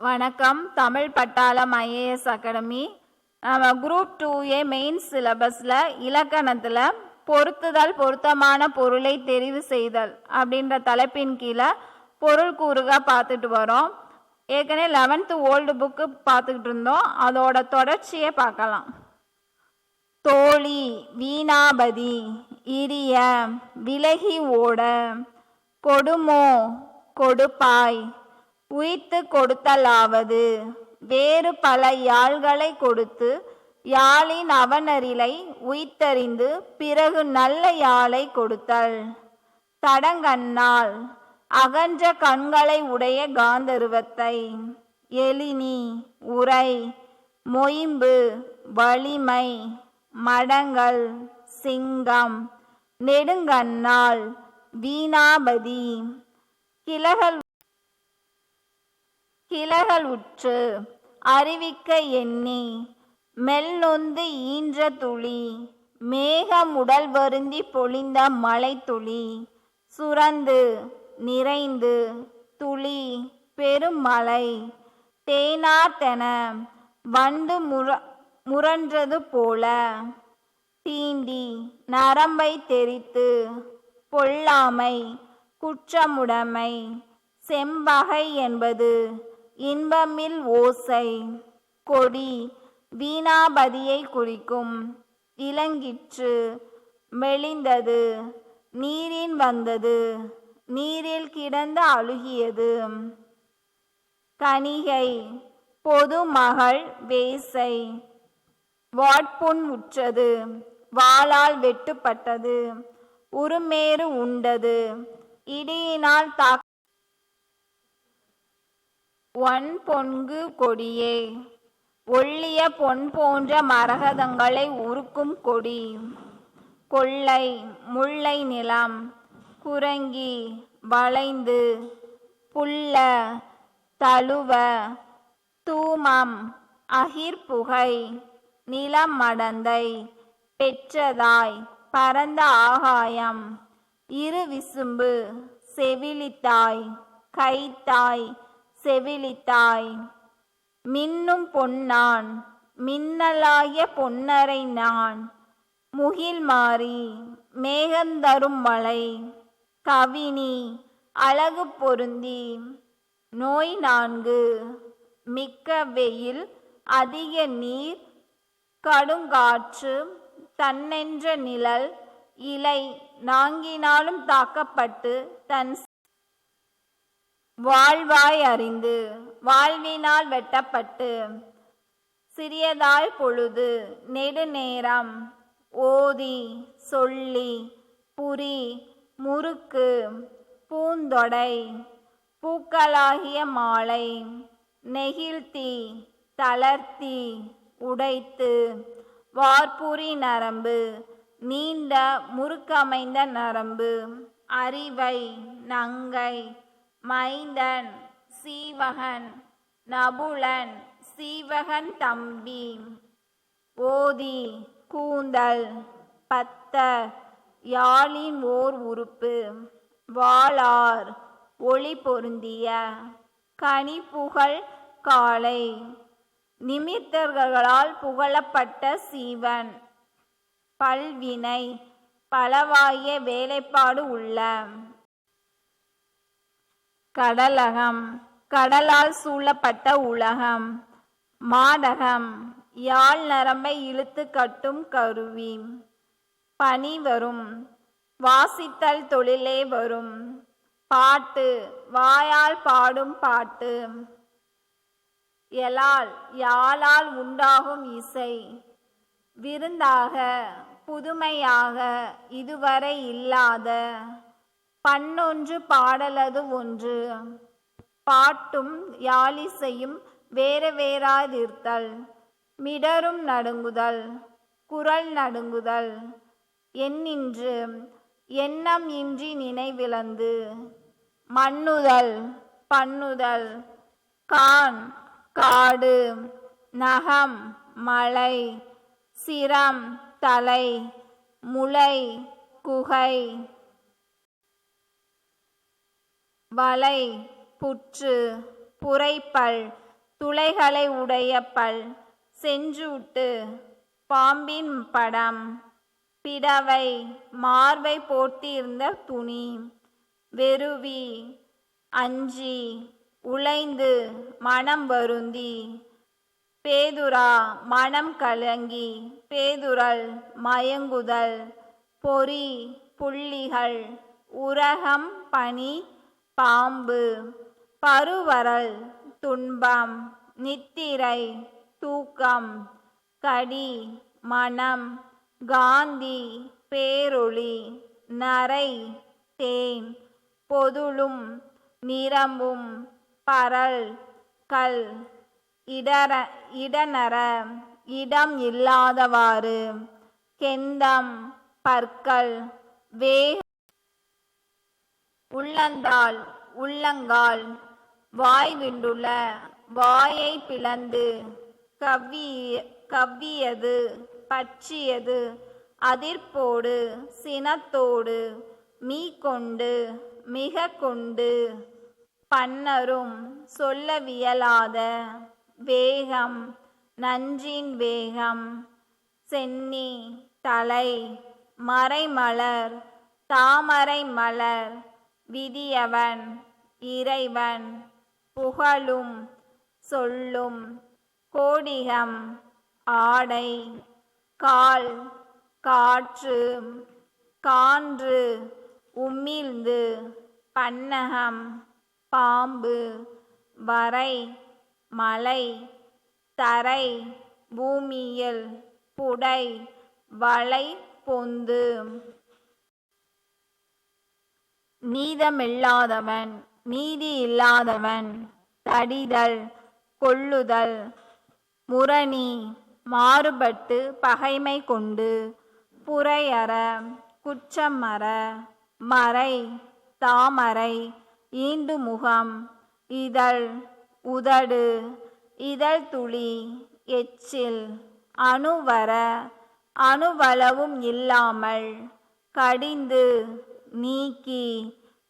வணக்கம். தமிழ் பட்டாளம் IAS academy. நம்ம குரூப் 2A மெயின்ஸ் சிலபஸில் இலக்கணத்தில் பொருத்துதல் பொருத்தமான பொருளை தெரிவு செய்தல் அப்படின்ற தலைப்பின் கீழே பொருள் கூறுக பார்த்துட்டு வரோம். ஏற்கனவே 11th ஓல்டு புக்கு பார்த்துக்கிட்டு இருந்தோம். அதோட தொடர்ச்சியை பார்க்கலாம். தோழி, வீணாபதி, இரிய, விலகி ஓட, கொடுமோ, கொடுப்பாய், உய்த்து கொடுத்தலாவது, வேறு பல யாழ்களை கொடுத்து யாழின் அவனரிலை உய்த்தறிந்து பிறகு நல்ல யாழை கொடுத்தல். தடங்கண்ணால், அகன்ற கண்களை உடைய காந்தருவத்தை, எழினி, உரை, மொயம்பு, வலிமை, மடங்கள், சிங்கம், நெடுங்கண்ணால், வீணாபதி, கிளகள் உற்று அறிவிக்க எண்ணி, மெல்நொந்து ஈன்ற துளி, மேகம் உடல் வருந்தி பொழிந்த மழை துளி, சுரந்து நிறைந்து துளி பெருமழை, தேனார்த்தென வண்டு முரன்றது போல, தீண்டி நரம்பை தெரித்து, பொல்லாமை, குற்றமுடைமை, செம்பகை என்பது இன்பமில் ஓசை, கொடி வீணாபதியை குறிக்கும். இலங்கிற்று, மெலிந்தது, நீரின் வந்தது, நீரில் கிடந்து அழுகியது. கணிகை, பொதுமகள் வேசை, வாட்புண் உற்றது, வாளால் வெட்டுப்பட்டது, உருமேறு உண்டது, இடியினால் பொன்கு கொடியே, ஒள்ளிய பொன் போன்ற மரகதங்களை உருக்கும் கொடி. கொள்ளை, முல்லை நிலம், குறங்கி, வளைந்து, புல்ல, தழுவ, தூமம், அகிர்புகை, நிலம் மடந்தை, பெற்றதாய், பரந்த ஆகாயம், இரு விசும்பு, செவிலித்தாய், கைத்தாய், செவிலித்தாய், மின்னும் பொன்னான், மின்னலாகிய பொன்னரை நான், முகில் மாறி, மேகந்தரும் மழை, கவினி, அழகு பொருந்தி, நோய் 4, மிக்க வெயில், அதிக நீர், கடுங்காற்று, தன்னென்ற நிழல், இலை நாங்கினாலும் தாக்கப்பட்டு தன் வாழ்வாய் அறிந்து, வாழ்வினால் வெட்டப்பட்டு, சிறியதாய் பொழுது, நெடுநேரம், ஓதி, சொல்லி, புரி, முறுக்கு, பூந்தொடை, பூக்களாகிய மாலை, நெகிழ்த்தி, தளர்த்தி, உடைத்து, வார்புரி நரம்பு, நீண்ட முறுக்கமைந்த நரம்பு, அறிவை, நங்கை, மைந்தன், சீவகன், நபுலன், சீவகன் தம்பி, ஓதி, கூந்தல், பத்த, யாழின் ஓர் உறுப்பு, வாளார், ஒளி பொருந்திய, கனிப்புகழ் காளை, நிமித்தர்களால் புகழப்பட்ட சீவன், பல்வினை, பலவாகிய வேலைப்பாடு உள்ள. கடலகம், கடலால் சூழப்பட்ட உலகம். மாடகம், யாழ் நரம்பை இழுத்து கட்டும் கருவி. பணி வரும், வாசித்தல் தொழிலே வரும். பாட்டு, வாயால் பாடும் பாட்டு. எழால், யாழால் உண்டாகும் இசை. விருந்தாக, புதுமையாக, இதுவரை இல்லாத. பண்ணொன்று பாடலது ஒன்று. பாட்டும் யாழிசையும் வேற வேறாதிருத்தல். மிடரும் நடுங்குதல், குரல் நடுங்குதல். எண்ணின்று, எண்ணம் இன்றி நினைவிழந்து. மண்ணுதல், பண்ணுதல். கான், காடு. நகம், மலை. சிரம், தலை. முளை, குகை. வலை, புற்று, புரைப்பல், துளைகளை உடைய பல், செஞ்சூட்டு, பாம்பின் படம், பிடவை, மார்பை போர்த்தியிருந்த துணி, வெறுவி, அஞ்சி, உழைந்து, மனம் வருந்தி, பேதுரா, மனம் கலங்கி, பேதுரல், மயங்குதல், பொறி, புள்ளிகள், உரகம், பனி, பாம்பு, பருவரல், துன்பம், நித்திரை, தூக்கம், கடி, மனம், காந்தி, பேரொளி, நரை, தேன், பொதுளும், நிரம்பும், பரல், கல், இடனர, இடம் இல்லாதவாறு, கெந்தம், பற்கள், உள்ளந்தாள், உள்ளங்கால், வாய் விண்டுள, வாயை பிளந்து, கவ்வியது, பற்றியது, அதிர்ப்போடு, சினத்தோடு, மீ-கொண்டு, மிக கொண்டு, பன்னரும், சொல்லவியலாத, வேகம், நஞ்சின் வேகம், சென்னி, தலை, மறைமலர், தாமரை மலர், விதியவன், இறைவன், புகழும், சொல்லும், கோடிகம், ஆடை, கால், காற்று, கான்று, உமிழ்ந்து, பன்னகம், பாம்பு, வரை, மலை, தரை, பூமியில், புடை, வளை, பொந்து, நீதமில்லாதவன், நீதி இல்லாதவன், தடிதல், கொள்ளுதல், முரணி, மாறுபட்டு பகைமை கொண்டு, புரையற, குற்றமற, மறை, தாமரை, ஈண்டு முகம், இதழ், உதடு, இதழ் துளி, எச்சில், அணுவர, அணுவளவும் இல்லாமல், கடிந்து, நீக்கி,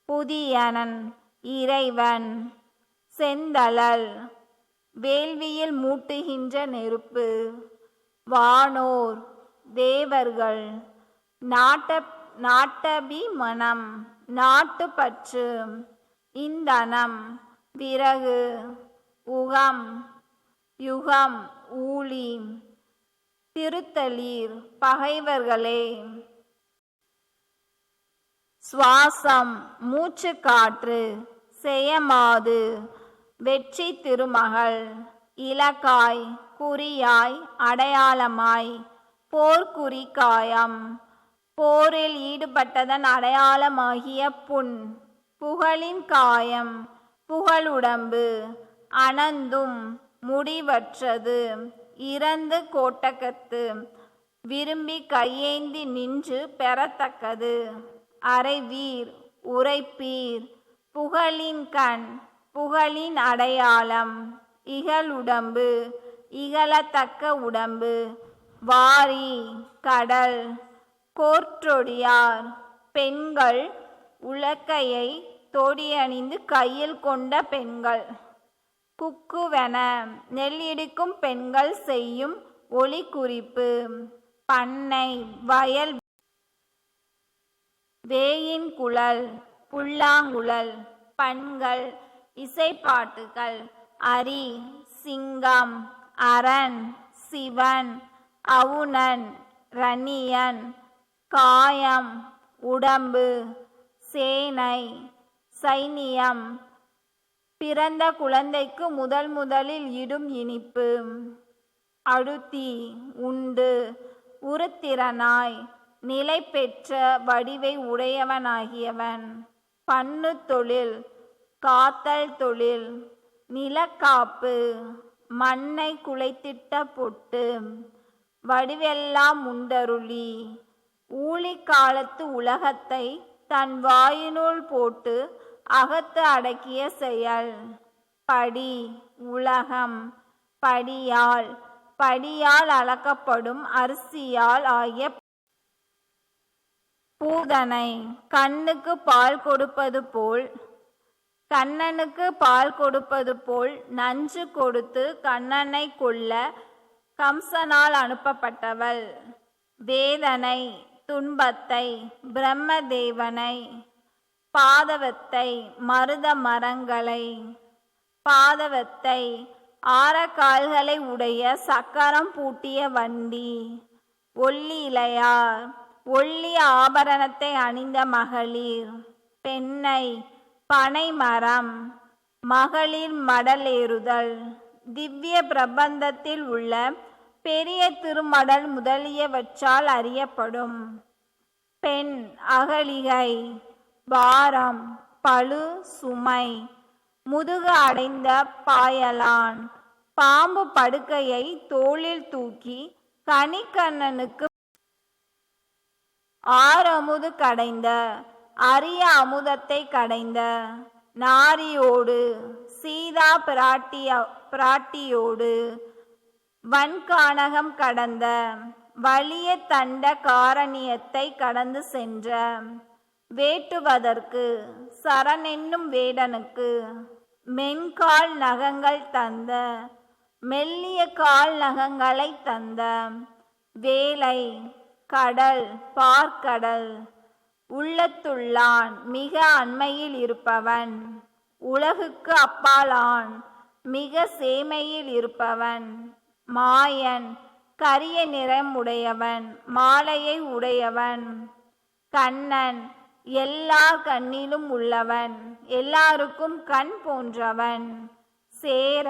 புதியனன், இறைவன், செந்தழல், வேள்வியில் மூட்டுகின்ற நெருப்பு, வானோர், தேவர்கள், நாட்டபிமனம், நாட்டுப்பற்று, இந்தனம், விறகு, உகம், யுகம், ஊழி, திருத்தலீர், பகைவர்களே, சுவாசம், மூச்சு காற்று, செயமாது, வெற்றி திருமகள், இலக்காய், குறியாய், அடையாளமாய், போர்க்குறி காயம், போரில் ஈடுபட்டதன் அடையாளமாகிய புண், புகழின் காயம், புகழுடம்பு, அனந்தும், முடிவற்றது, இறந்து கோட்டகத்து, விரும்பி கையேந்தி நின்று பெறத்தக்கது, அறைவீர், உரைப்பீர், புகழின் கண், புகழின் அடையாளம், இகழுடம்பு, இகழத்தக்க உடம்பு, வாரி, கடல், கோற்றொடியார், பெண்கள், உலக்கையை தோடியணிந்து கையில் கொண்ட பெண்கள், குக்குவென, நெல் இடிக்கும் பெண்கள் செய்யும் ஒளி குறிப்பு, பண்ணை, வயல், வேயின் குழல், புல்லாங்குழல், பண்கள், இசைப்பாட்டுகள், அரி, சிங்கம், அரண், சிவன், அவுணன், ரணியன், காயம், உடம்பு, சேனை, சைனியம், பிறந்த குழந்தைக்கு முதலில் இடும் இனிப்பு, அழுத்தி, உண்டு, உருத்திரனாய், நிலை பெற்ற வடிவை உடையவனாகியவன், பண்ணு தொழில், காத்தல் தொழில், நிலக்காப்பு, மண்ணை குலைத்திட்ட பொட்டு, வடிவெல்லாம் உண்டருளி, ஊழி காலத்து உலகத்தை தன் வாயினுள் போட்டு அகத்து அடக்கிய செயல், படி, உலகம், படியால், படியால் அளக்கப்படும் அரிசியால் ஆகிய பூதனை, கண்ணுக்கு பால் கொடுப்பது போல் கண்ணனுக்கு பால் கொடுப்பது போல் நஞ்சு கொடுத்து கண்ணனை கொல்ல கம்சனால் அனுப்பப்பட்டவள். வேதனை, துன்பத்தை, பிரம்மதேவனை, பாதவத்தை, மருத மரங்களை, பாதவத்தை, ஆரக்கால்களை உடைய சக்கரம் பூட்டிய வண்டி, ஒல்லி இலையார், ஒல்லிய ஆபரணத்தை அணிந்த மகளிர், பெண்ணை, பனைமரம், மகளிர் மடலேறுதல், திவ்ய பிரபந்தத்தில் உள்ள பெரிய திருமடல் முதலியவற்றால் அறியப்படும். பெண், அகலிகை, பாரம், பழு, சுமை, முதுகு அடைந்த பாயலான், பாம்பு படுக்கையை தோளில் தூக்கி கணிக்கண்ணனுக்கு ஆரமுது கடைந்த, அரிய அமுதத்தை கடைந்த, நாரியோடு, சீதா பிராட்டியோடு வன்கானகம் கடந்த, வலிய தண்ட காரணியத்தை கடந்து சென்ற, வேட்டுவதற்கு சரணென்னும் வேடனுக்கு மென்கால் நகங்கள் தந்த, மெல்லிய கால் நகங்களை தந்த, வேலை, கடல், பார்க்கடல், உள்ளத்துள்ளான், மிக அண்மையில் இருப்பவன், உலகுக்கு அப்பாலான், மிக சேமையில் இருப்பவன், மாயன், கரிய நிறம் உடையவன், மாலையை உடையவன், கண்ணன், எல்லார் கண்ணிலும் உள்ளவன், எல்லாருக்கும் கண் போன்றவன், சேர,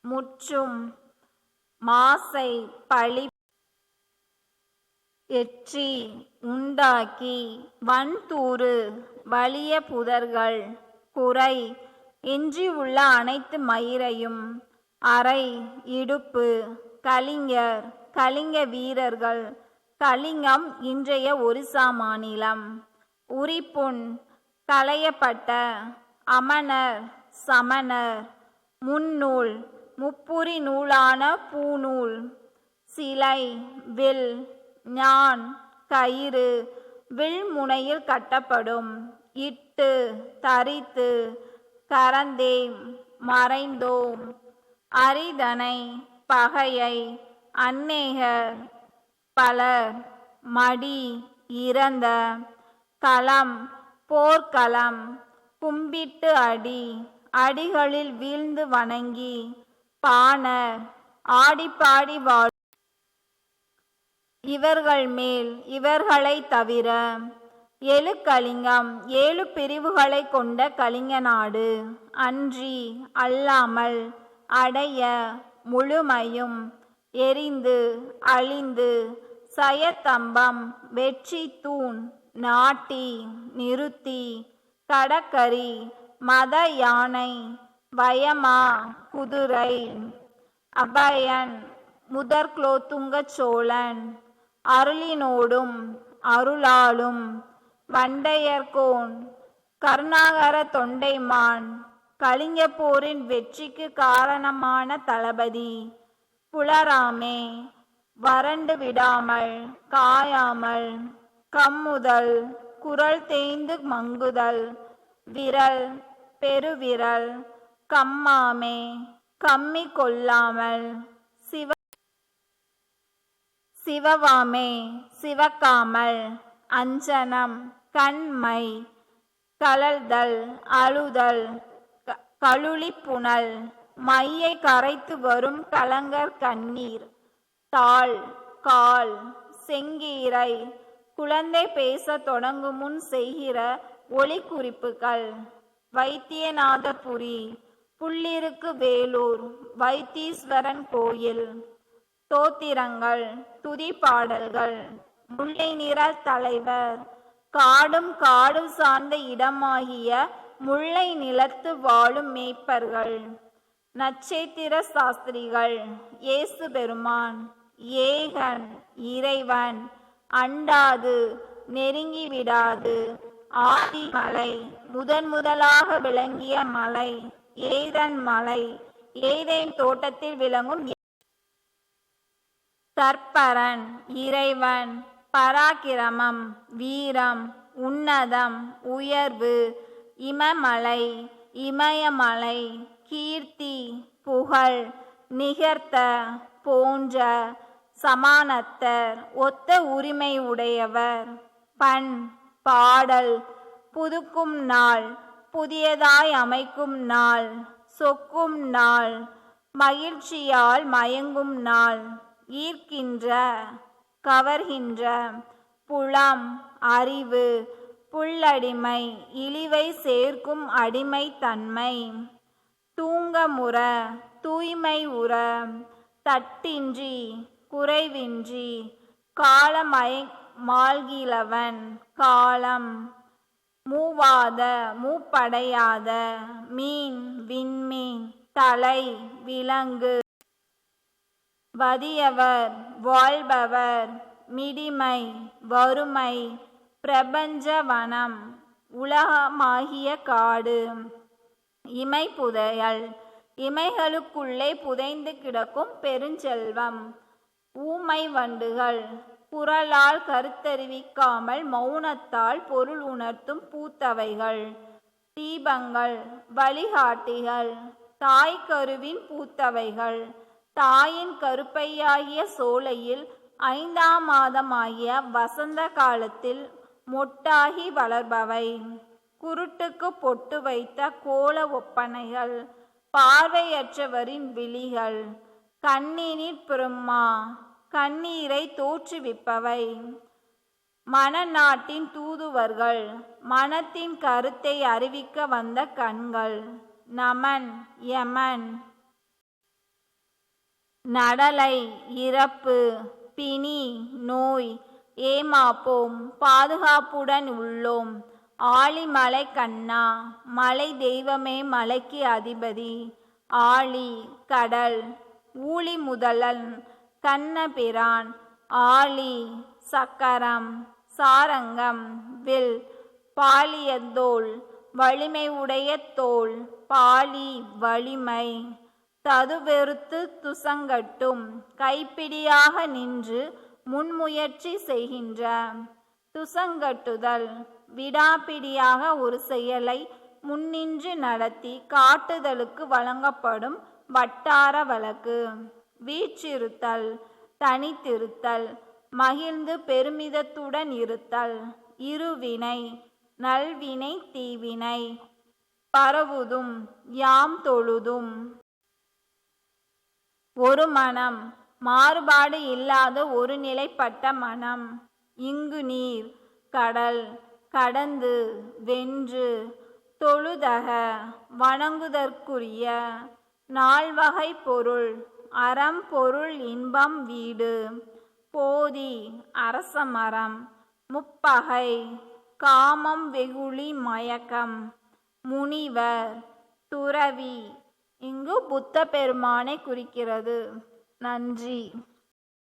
முற்றும், மாசை, பழி, எற்றி, உண்டாக்கி, வன்தூறு, வலிய புதர்கள், குறை, எஞ்சி உள்ள அனைத்து மயிரையும், அரை, இடுப்பு, கலிங்கர், கலிங்க வீரர்கள், கலிங்கம் இன்றைய ஒரிசா மாநிலம், உரிப்புண், களையப்பட்ட, அமணர், சமணர், முன்னூல், முப்புரி நூலான பூநூல், சிலை, வில், ஞான், கயிறு, வில் முனையில் கட்டப்படும், இட்டு, தரித்து, கரந்தேம், மறைந்தோம், அரிதனை, பகையை, அநேகர், பலர், மடி, இறந்த, களம், போர்க்களம், கும்பிட்டு அடி, அடிகளில் வீழ்ந்து வணங்கி, பாணர், ஆடிப்பாடி வாழ், இவர்கள் மேல் இவர்களை தவிர எழு கலிங்கம் 7 பிரிவுகளை கொண்ட கலிங்க நாடு அன்றி அல்லாமல் அடைய முழுமையும் எரிந்து அழிந்து சயத்தம்பம் வெற்றி தூண் நாட்டி நிறுத்தி கடற்கரி மத யானை வயமா குதிரை அபயன் முதற்குலோத்துங்க சோழன் அருளினோடும் அருளாலும் வண்டையர்கோன் கருணாகர தொண்டைமான் கலிங்க போரின் வெற்றிக்கு காரணமான தளபதி புலராமே வறண்டு விடாமல் காயாமல் கம்முதல் குரல் தேய்ந்து மங்குதல் விரல் பெருவிரல் கம்மாமே கம்மி கொள்ளாமல் சிவவாமே சிவக்காமல் அஞ்சனம் கண்மை கலல்தல் அழுதல் கழுளி புனல் மையை கரைத்து வரும் கலங்கர் கண்ணீர் தாள் கால் செங்கீரை குழந்தை பேச தொடங்கும் முன் செய்கிற ஒளி குறிப்புகள் வைத்தியநாதபுரி புள்ளிருக்கு வேலூர் வைத்தீஸ்வரன் கோயில் தோத்திரங்கள் துதி பாடல்கள் முல்லை நிழல் தலைவர் காடும் காடு சார்ந்த இடமாகிய முல்லை நிலத்து வாழும் மேய்ப்பர்கள் நட்சத்திர சாஸ்திரிகள் இயேசு பெருமான் ஏகன் இறைவன் அண்டாது நெருங்கி விடாது ஆதி மலை முதலாக விளங்கிய மலை ஏதன் மலை ஏதேன் தோட்டத்தில் விளங்கும் தற்பரன் இறைவன் பராக்கிரமம் வீரம் உன்னதம் உயர்வு இமமலை இமயமலை கீர்த்தி புகழ் நிகர்த்த போன்ற சமானத்தர் ஒத்த உரிமை உடையவர் பண் பாடல் புதுக்கும் நாள் புதியதாய் அமைக்கும் நாள் சொக்கும் நாள் மகிழ்ச்சியால் மயங்கும் நாள் ஈர்க்கின்ற கவர்கின்ற புலம் அறிவு புல்லடிமை இழிவை சேர்க்கும் அடிமை தன்மை தூங்கமுற தூய்மை உற தட்டின்றி குறைவின்றி காலமய மாள்கிழவன் காலம் மூவாத மூப்படையாத மீன் விண்மீன் தலை விலங்கு வதியவர் வாழ்பவர் மிடிமை வறுமை பிரபஞ்ச வனம் உலகமாகிய காடு இமை புதையல் இமைகளுக்குள்ளே புதைந்து கிடக்கும் பெருஞ்செல்வம் ஊமை வண்டுகள் குரலால் கருத்தறிவிக்காமல் மௌனத்தால் பொருள் உணர்த்தும் பூத்தவைகள் தீபங்கள் வழிகாட்டிகள் தாய் கருவின் பூத்தவைகள் தாயின் கருப்பையாகிய சோலையில் 5ஆம் மாதமாகிய வசந்த காலத்தில் மொட்டாகி வளர்பவை குருட்டுக்கு பொட்டு வைத்த கோல ஒப்பனைகள் பார்வையற்றவரின் விழிகள் கண்ணீரின் பிரம்மா கண்ணீரை தோற்றுவிப்பவை மனநாட்டின் தூதுவர்கள் மனத்தின் கருத்தை அறிவிக்க வந்த கண்கள் நமன் யமன் நடலை இறப்பு பிணி நோய் ஏமாப்போம் பாதுகாப்புடன் உள்ளோம் ஆழிமலை கண்ணா மலை தெய்வமே மலைக்கு அதிபதி ஆழி கடல் ஊழி முதலன் கண்ணபிரான் ஆழி சக்கரம் சாரங்கம் வில் பாலியத்தோள் வலிமை உடைய தோள் பாலி வலிமை ததுவெறுத்து துசங்கட்டும் கைப்பிடியாக நின்று முன்முயற்சி செய்கின்ற துசங்கட்டுதல் விடாப்பிடியாக ஒரு செயலை முன்னின்று நடத்தி காட்டுதலுக்கு வழங்கப்படும் வட்டார வழக்கு வீற்றிருத்தல் தனித்திருத்தல் மகிழ்ந்து பெருமிதத்துடன் இருத்தல் இருவினை நல்வினை தீவினை பரவுதும் யாம் தொழுதும் ஒரு மனம் மாறுபாடு இல்லாத ஒரு நிலைப்பட்ட மனம் இங்கு நீர் கடல் கடந்து வென்று தொழுதக வணங்குதற்குரிய நால்வகை பொருள் அறம் பொருள் இன்பம் வீடு போதி அரசமரம் முப்பகை காமம் வெகுளி மயக்கம் முனிவர் துறவி இங்கு புத்த பெருமானை குறிக்கிறது. நன்றி.